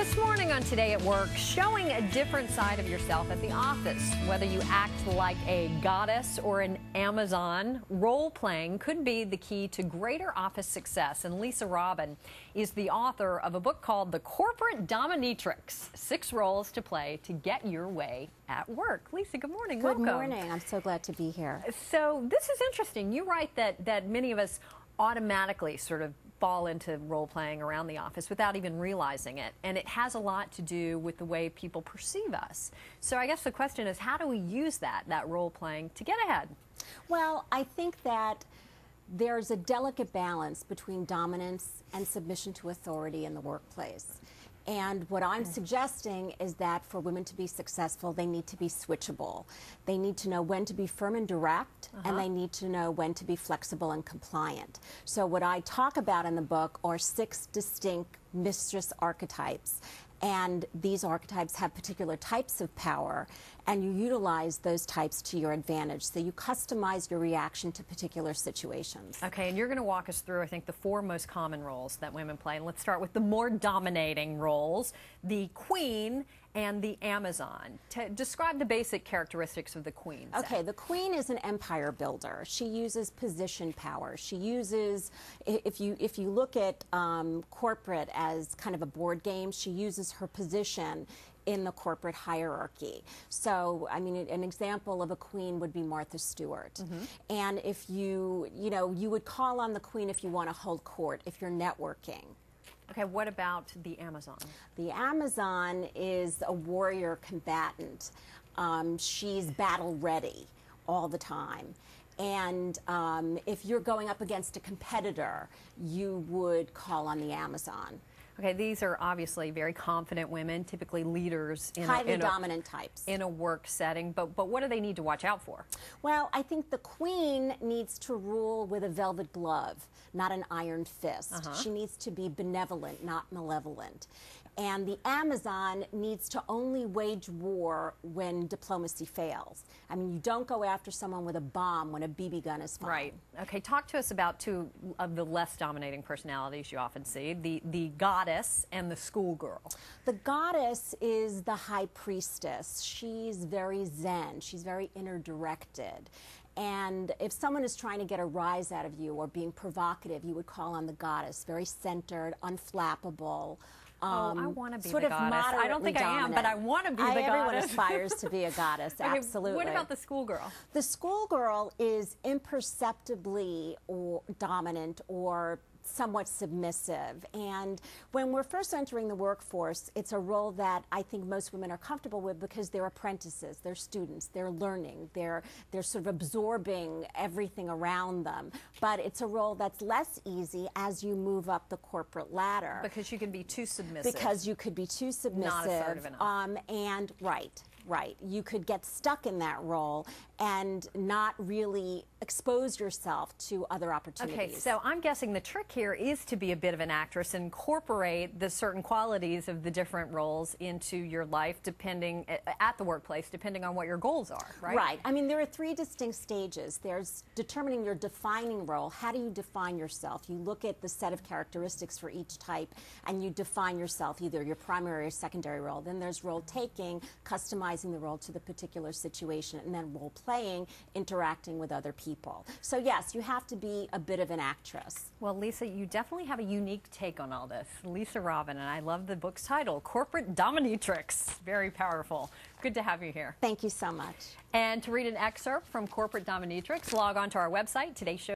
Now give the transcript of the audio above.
This morning on Today at Work, showing a different side of yourself at the office. Whether you act like a goddess or an Amazon, role-playing could be the key to greater office success. And Robyn is the author of a book called The Corporate Dominatrix, 6 roles to play to get your way at work. Lisa, good morning. Good Welcome. morning. I'm so glad to be here. So this is interesting. You write that many of us automatically sort of fall into role-playing around the office without even realizing it, and it has a lot to do with the way people perceive us. So I guess the question is, how do we use that role-playing to get ahead? Well, I think that there's a delicate balance between dominance and submission to authority in the workplace. And what I'm suggesting is that for women to be successful, they need to be switchable. They need to know when to be firm and direct, and they need to know when to be flexible and compliant. So what I talk about in the book are 6 distinct mistress archetypes. And these archetypes have particular types of power, and you utilize those types to your advantage. So you customize your reaction to particular situations. Okay, and you're going to walk us through, I think, the 4 most common roles that women play. And let's start with the more dominating roles, the queen and the Amazon. Describe the basic characteristics of the queen. Okay, the queen is an empire builder. She uses position power. She uses, if you look at corporate as kind of a board game, she uses her position in the corporate hierarchy. So, I mean, an example of a queen would be Martha Stewart. And if you would call on the queen if you want to hold court, if you're networking. Okay, what about the Amazon? The Amazon is a warrior combatant. She's battle ready all the time. And if you're going up against a competitor, you would call on the Amazon. Okay, these are obviously very confident women, typically leaders in highly dominant types in a work setting. But what do they need to watch out for? Well, I think the queen needs to rule with a velvet glove, not an iron fist. She needs to be benevolent, not malevolent. And the Amazon needs to only wage war when diplomacy fails. I mean, you don't go after someone with a bomb when a BB gun is fired. Right. Okay, talk to us about 2 of the less dominating personalities you often see, the goddess and the schoolgirl. The goddess is the high priestess. She's very zen. She's very inner-directed. And if someone is trying to get a rise out of you or being provocative, you would call on the goddess, very centered, unflappable. I want to be sort the of goddess. I don't think dominant. I am, but I want to be the goddess. Everyone aspires to be a goddess, Okay, absolutely. what about the schoolgirl? The schoolgirl is imperceptibly dominant or somewhat submissive. And when we're first entering the workforce, it's a role that I think most women are comfortable with because they're apprentices, they're students, they're learning, they're sort of absorbing everything around them. But it's a role that's less easy as you move up the corporate ladder. Because you can be too submissive. Because you could be too submissive. Not assertive enough. And right. You could get stuck in that role and not really expose yourself to other opportunities. Okay, so I'm guessing the trick here is to be a bit of an actress, incorporate the certain qualities of the different roles into your life depending, at the workplace, depending on what your goals are, right? Right. I mean, there are 3 distinct stages. There's determining your defining role. How do you define yourself? You look at the set of characteristics for each type and you define yourself, either your primary or secondary role. Then there's role taking, customizing the role to the particular situation, and then role playing, interacting with other people. So yes, you have to be a bit of an actress. Well, Lisa, you definitely have a unique take on all this. Lisa Robyn, and I love the book's title, Corporate Dominatrix. Very powerful. Good to have you here. Thank you so much. And to read an excerpt from Corporate Dominatrix, log on to our website, Today's Show.